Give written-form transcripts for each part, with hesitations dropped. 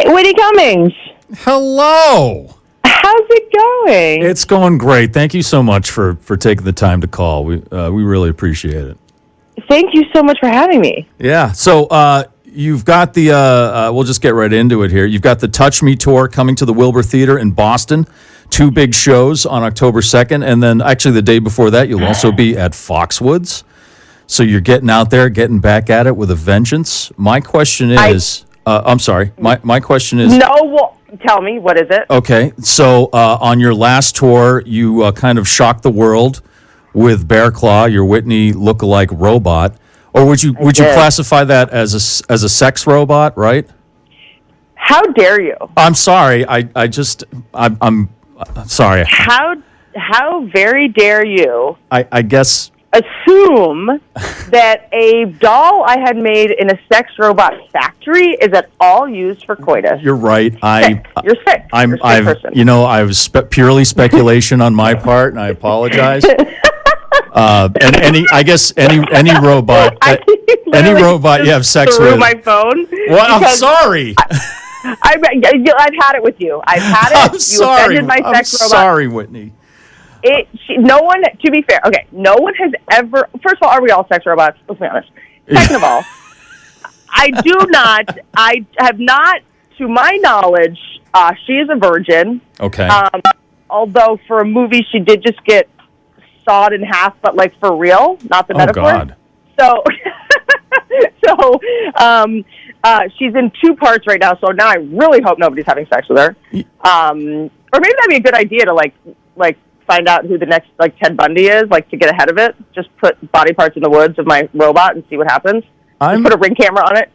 Hey, Whitney Cummings. Hello. How's it going? It's going great. Thank you so much for taking the time to call. We really appreciate it. Thank you so much for having me. Yeah. So you've got the, we'll just get right into it here. You've got the Touch Me Tour coming to the Wilbur Theater in Boston. 2 big shows on October 2nd. And then actually the day before that, you'll also be at Foxwoods. So you're getting out there, getting back at it with a vengeance. My question is, I'm sorry. My question is. No, well, tell me, what is it? Okay. So on your last tour, you kind of shocked the world with Bear Claw, your Whitney lookalike robot. Or would you classify that as a sex robot, right? How dare you? I'm sorry. I'm sorry. How very dare you? I guess. Assume that a doll I had made in a sex robot factory is at all used for coitus. You're right. You're sick. You're a sick person. I was purely speculation on my part, and I apologize. And any robot, any robot you have sex with. My phone. Well, I'm sorry. I've had it with you. I've had it. I'm sorry. Offended my sex robot. Sorry, Whitney. No one, to be fair, okay, no one has ever, first of all, are we all sex robots? Let's be honest. Second of all, I have not, to my knowledge, she is a virgin. Okay. Although for a movie, she did just get sawed in half, but like for real, not the metaphor. God. So, she's in 2 parts right now, so now I really hope nobody's having sex with her. Or maybe that'd be a good idea to like find out who the next Ted Bundy is, to get ahead of it. Just put body parts in the woods of my robot and see what happens. Just put a Ring camera on it.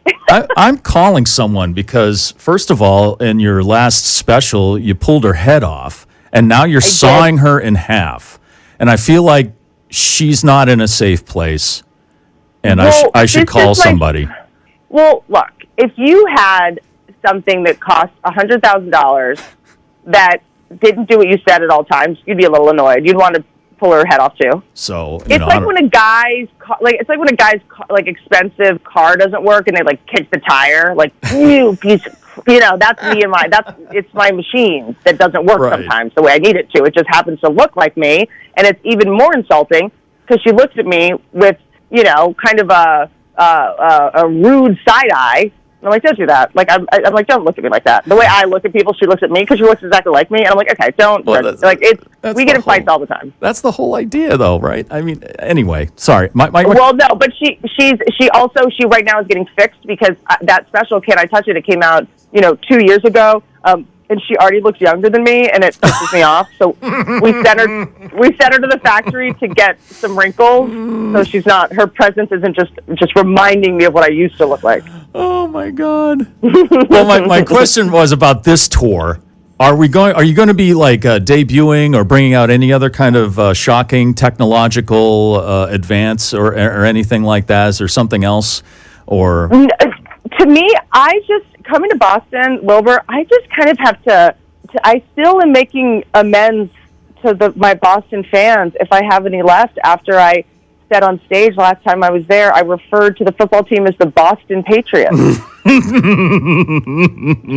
I'm calling someone because, first of all, in your last special, you pulled her head off, and now you're sawing her in half. And I feel like she's not in a safe place, and I should call somebody. Well, look, if you had something that cost $100,000 that didn't do what you said at all times, you'd be a little annoyed. You'd want to pull her head off too. So it's like when a guy's expensive car doesn't work and they kick the tire. You piece of, that's me and it's my machine that doesn't work sometimes the way I need it to. It just happens to look like me, and it's even more insulting because she looks at me with kind of a rude side eye. I'm like, don't do that. I'm like, don't look at me like that. The way I look at people, she looks at me because she looks exactly like me, and I'm like, okay, don't. Well, we get in fights all the time. That's the whole idea, though, right? I mean, anyway, sorry. Well, no, but she right now is getting fixed because that special "Can I Touch It?" It came out 2 years ago. And she already looks younger than me, and it pisses me off. So we sent her to the factory to get some wrinkles, so she's not. Her presence isn't just reminding me of what I used to look like. Oh my God! Well, my question was about this tour. Are you going to be debuting or bringing out any other kind of shocking technological advance or anything like that? Is there something else? Or to me, coming to Boston, Wilbur, I just kind of have to I still am making amends to my Boston fans, if I have any left, after I said on stage last time I was there, I referred to the football team as the Boston Patriots.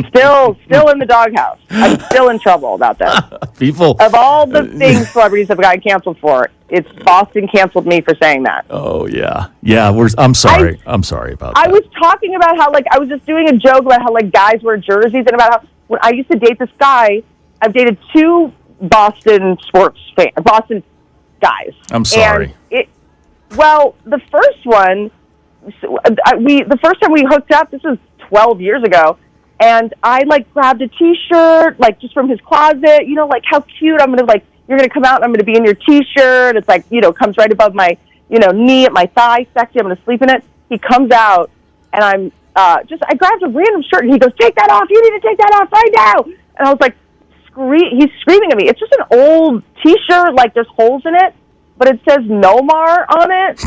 Still in the doghouse. I'm still in trouble about that. People. Of all the things celebrities have gotten canceled for, it's Boston canceled me for saying that. Oh, yeah. Yeah, I'm sorry. I'm sorry about that. I was talking about how, I was just doing a joke about how, guys wear jerseys, and about how when I used to date this guy, I've dated 2 Boston Boston guys. I'm sorry. Well, the first one, the first time we hooked up, this was 12 years ago, and I grabbed a T-shirt, just from his closet, how cute, you're going to come out and I'm going to be in your T-shirt. It's comes right above my, knee at my thigh, sexy, I'm going to sleep in it. He comes out, and I grabbed a random shirt, and he goes, take that off, you need to take that off right now. And I was like, he's screaming at me. It's just an old T-shirt, there's holes in it, but it says Nomar on it.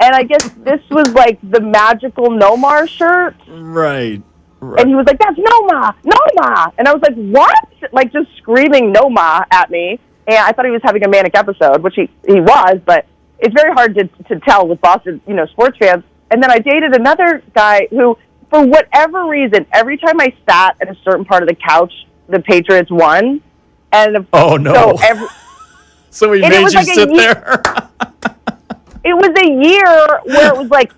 And I guess this was the magical Nomar shirt. Right. And he was like, that's Noma. And I was like, what? Just screaming Noma at me. And I thought he was having a manic episode, which he was, but it's very hard to tell with Boston, sports fans. And then I dated another guy who for whatever reason, every time I sat at a certain part of the couch, the Patriots won. And oh no! So he made you sit there. It was a year where it was like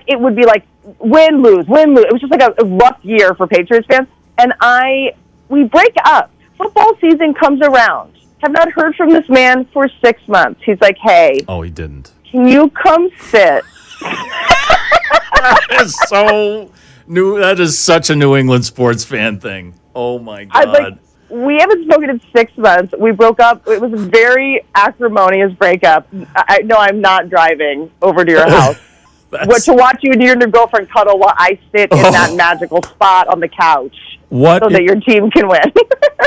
it would be like win lose. It was just like a rough year for Patriots fans. And we break up. Football season comes around. Have not heard from this man for 6 months. He's like, hey. Oh, he didn't. Can you come sit? That is so new. That is such a New England sports fan thing. Oh my God. We haven't spoken in 6 months. We broke up. It was a very acrimonious breakup. I'm not driving over to your house. To watch you and your girlfriend cuddle while I sit in that magical spot on the couch. So that your team can win.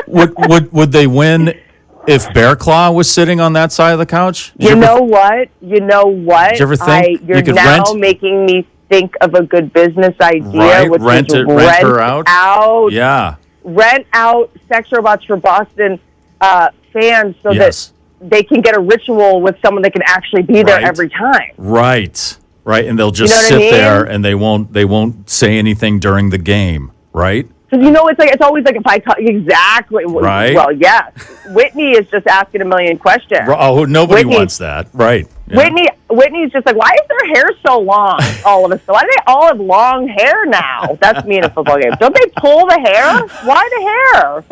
Would they win if Bear Claw was sitting on that side of the couch? You know what? Did you ever think you're now making me think of a good business idea, which rent her out. Yeah. Rent out sex robots for Boston fans so that they can get a ritual with someone that can actually be there every time. Right. And they'll just sit there and they won't say anything during the game, right? Because it's always like if I call exactly right. Well, yes. Whitney is just asking a million questions. Oh, nobody wants that, right? Yeah. Whitney's just like, why is their hair so long? All of a sudden, why do they all have long hair now? That's me in a football game. Don't they pull the hair? Why the hair?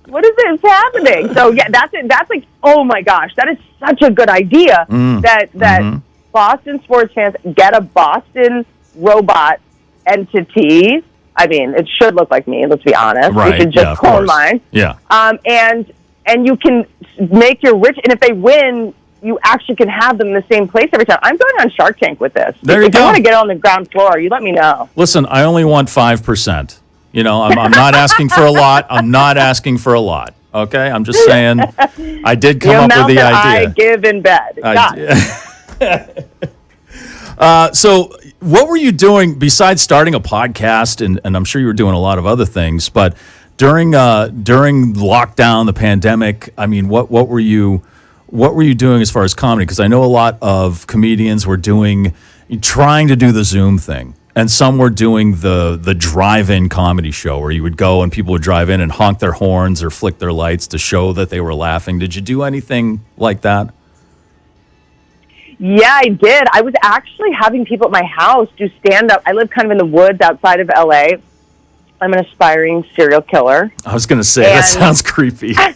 What is this happening? So yeah, that's it. That's like, oh my gosh, that is such a good idea. That Boston sports fans get a Boston robot entity. I mean, it should look like me. Let's be honest. Right. You should just clone mine. Yeah. And you can make your rich. And if they win, you actually can have them in the same place every time. I'm going on Shark Tank with this. There you go. If you want to get on the ground floor, you let me know. Listen, I only want 5%. I'm not asking for a lot. I'm not asking for a lot. Okay, I'm just saying. I did come up with the idea. I give in bed. So what were you doing besides starting a podcast? And I'm sure you were doing a lot of other things, but during lockdown, the pandemic, I mean, what were you doing as far as comedy? Because I know a lot of comedians were trying to do the Zoom thing, and some were doing the drive-in comedy show where you would go and people would drive in and honk their horns or flick their lights to show that they were laughing. Did you do anything like that? Yeah, I did. I was actually having people at my house do stand-up. I live kind of in the woods outside of L.A. I'm an aspiring serial killer. I was going to say, that sounds creepy. Come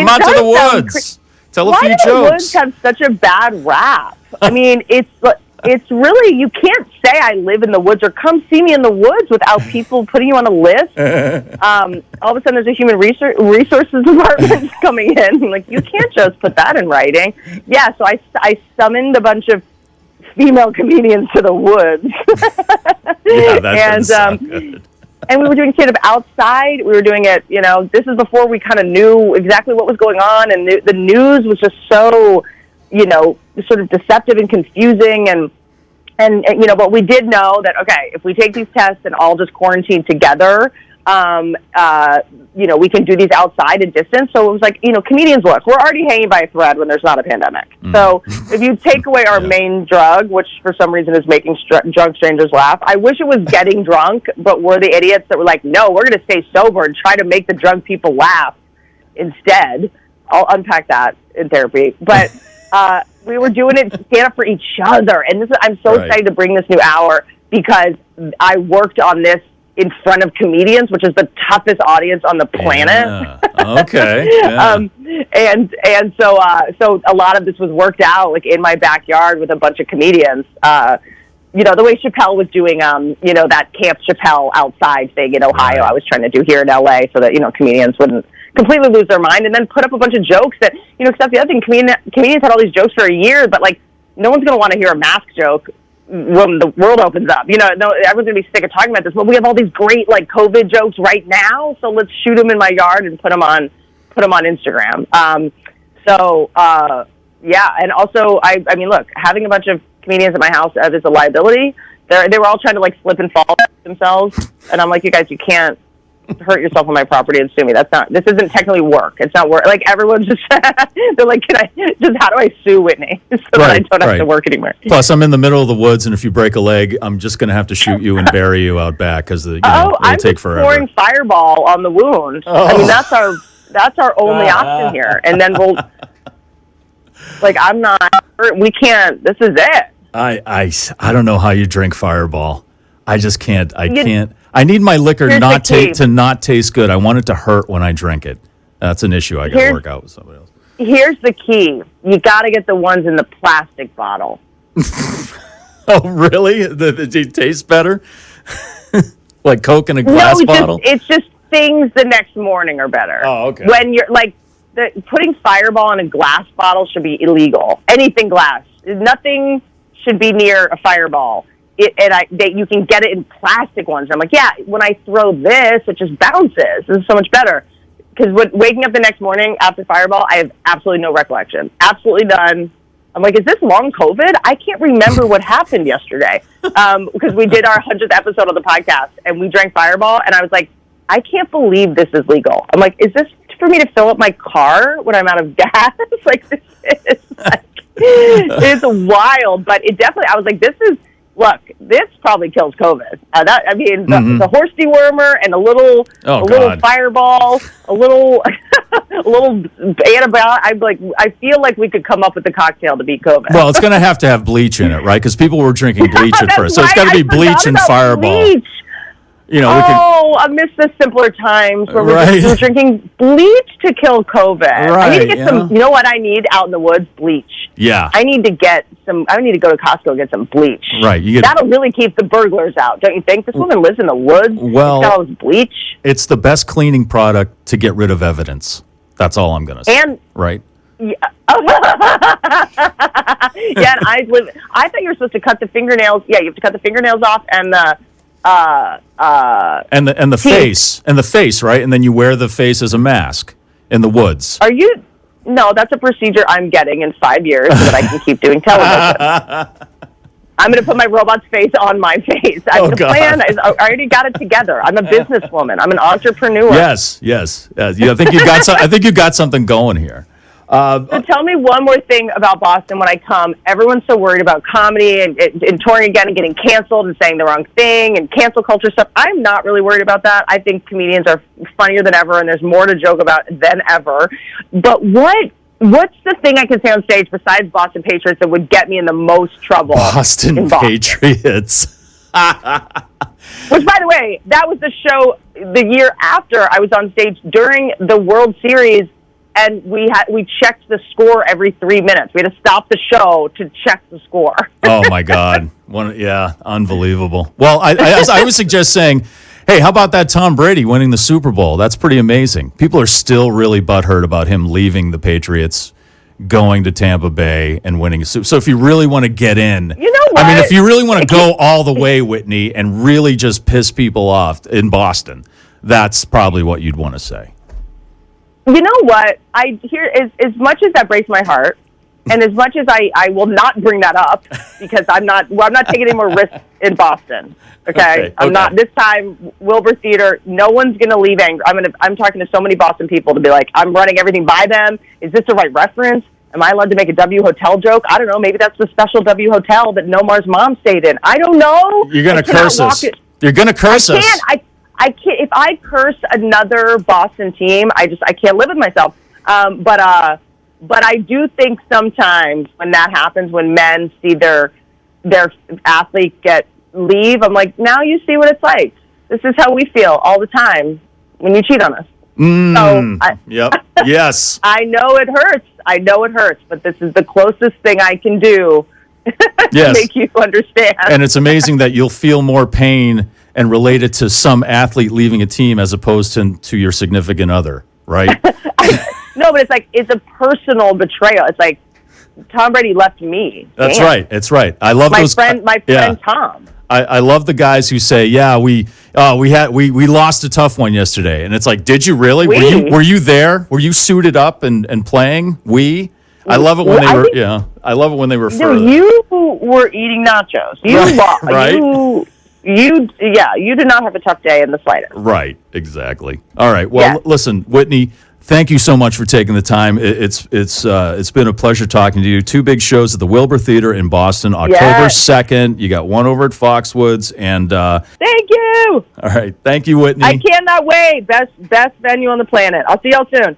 out to the woods. Tell a few jokes. Why do the woods have such a bad rap? I mean, it's really, you can't say I live in the woods or come see me in the woods without people putting you on a list. All of a sudden there's a human resources department coming in. Like, you can't just put that in writing. Yeah, so I summoned a bunch of female comedians to the woods. Yeah, that sound good. And we were doing stand-up outside. We were doing it, this is before we kind of knew exactly what was going on. And the news was just so, sort of deceptive and confusing. And but we did know that, okay, if we take these tests and all just quarantine together, we can do these outside and distance. So it was like, comedians, look, we're already hanging by a thread when there's not a pandemic. So if you take away our main drug, which for some reason is making drunk strangers laugh, I wish it was getting drunk, but we're the idiots that were like, no, we're going to stay sober and try to make the drunk people laugh instead. I'll unpack that in therapy. But we were doing it to stand up for each other. And I'm so excited to bring this new hour because I worked on this in front of comedians, which is the toughest audience on the planet. Yeah. Okay. Yeah. And so a lot of this was worked out like in my backyard with a bunch of comedians. The way Chappelle was doing, that Camp Chappelle outside thing in Ohio, I was trying to do here in LA so that, comedians wouldn't completely lose their mind and then put up a bunch of jokes that, because that's the other thing, comedians had all these jokes for a year, but like no one's going to want to hear a mask joke when the world opens up. No, everyone's going to be sick of talking about this, but we have all these great like COVID jokes right now, so let's shoot them in my yard and put them on Instagram. And also I mean, look, having a bunch of comedians at my house is a liability. They were all trying to like slip and fall themselves, and I'm like, you guys, you can't hurt yourself on my property and sue me. This isn't technically work. It's not work. Like, everyone's just, they're like, how do I sue Whitney so that I don't have to work anymore? Plus, I'm in the middle of the woods, and if you break a leg, I'm just going to have to shoot you and bury you out back because it'll take forever. I'm pouring Fireball on the wound. Oh. I mean, that's our only option here. And then we'll, like, I'm not, we can't, this is it. I don't know how you drink Fireball. I just can't. I can't. I need my liquor to not taste good. I want it to hurt when I drink it. That's an issue I got to work out with somebody else. Here's the key. You got to get the ones in the plastic bottle. Oh, really? They taste better? Like Coke in a glass bottle? It's just things the next morning are better. Oh, okay. When you're like, putting Fireball in a glass bottle should be illegal. Anything glass. Nothing should be near a Fireball. You can get it in plastic ones. I'm like, yeah, when I throw this, it just bounces. This is so much better. Because waking up the next morning after Fireball, I have absolutely no recollection. Absolutely none. I'm like, is this long COVID? I can't remember what happened yesterday. Because we did our 100th episode of the podcast, and we drank Fireball, and I was like, I can't believe this is legal. I'm like, is this for me to fill up my car when I'm out of gas? Like, this is like, it's wild. But it definitely, I was like, look, this probably kills COVID. The horse dewormer and a little Fireball, a little antibiotic. I feel like we could come up with a cocktail to beat COVID. Well, it's going to have bleach in it, right? Because people were drinking bleach at first, so it's got to be bleach and Fireball. Bleach. I miss the simpler times where we're drinking bleach to kill COVID. Right, I need to get some. You know what I need out in the woods? Bleach. Yeah. I need to get some. I need to go to Costco and get some bleach. Right. That'll really keep the burglars out, don't you think? This woman lives in the woods. Well, she's got all this bleach. It's the best cleaning product to get rid of evidence. That's all I'm going to say. Right. Yeah. And I thought you were supposed to cut the fingernails. Yeah, you have to cut the fingernails off and the face, right? And then you wear the face as a mask in the woods. Are you? No, that's a procedure I'm getting in 5 years so that I can keep doing television. I'm going to put my robot's face on my face. The plan is, I already got it together. I'm a businesswoman. I'm an entrepreneur. Yes. I think you've got something going here. So tell me one more thing about Boston when I come. Everyone's so worried about comedy and touring again and getting canceled and saying the wrong thing and cancel culture stuff. I'm not really worried about that. I think comedians are funnier than ever and there's more to joke about than ever. But what's the thing I can say on stage besides Boston Patriots that would get me in the most trouble? Boston Patriots. Which, by the way, that was the show the year after I was on stage during the World Series. And we checked the score every 3 minutes. We had to stop the show to check the score. Oh my God! Unbelievable. Well, I would suggest saying, hey, how about that Tom Brady winning the Super Bowl? That's pretty amazing. People are still really butthurt about him leaving the Patriots, going to Tampa Bay and winning a Super Bowl. So if you really want to get in, you know what? I mean, if you really want to go all the way, Whitney, and really just piss people off in Boston, that's probably what you'd want to say. You know what? I hear as much as that breaks my heart, and as much as I will not bring that up because I'm not taking any more risks in Boston. Okay? I'm not this time. Wilbur Theater. No one's gonna leave angry. I'm talking to so many Boston people to be like, I'm running everything by them. Is this the right reference? Am I allowed to make a W Hotel joke? I don't know. Maybe that's the special W Hotel that Nomar's mom stayed in. I don't know. You're gonna curse us. You're gonna curse us. I can't. If I curse another Boston team, I can't live with myself. But I do think sometimes when that happens, when men see their athlete leave, I'm like, now you see what it's like. This is how we feel all the time when you cheat on us. Yes. I know it hurts, but this is the closest thing I can do to make you understand. And it's amazing that you'll feel more pain and relate it to some athlete leaving a team as opposed to your significant other, right? No, but it's a personal betrayal. It's like Tom Brady left me. That's right. It's right. I love my friend Tom. I love the guys who say, "Yeah, we lost a tough one yesterday," and it's like, "Did you really? Were you there? Were you suited up and playing?" I love it when they were. I love it when they refer. You were eating nachos. You lost. Right? you did not have a tough day in the slightest. Right, exactly. All right. Well, Yes. listen, Whitney, thank you so much for taking the time. It's been a pleasure talking to you. 2 big shows at the Wilbur Theater in Boston, October Yes. 2nd. You got one over at Foxwoods, and Thank you. all right. Thank you, Whitney. I cannot wait. Best venue on the planet. I'll see y'all soon.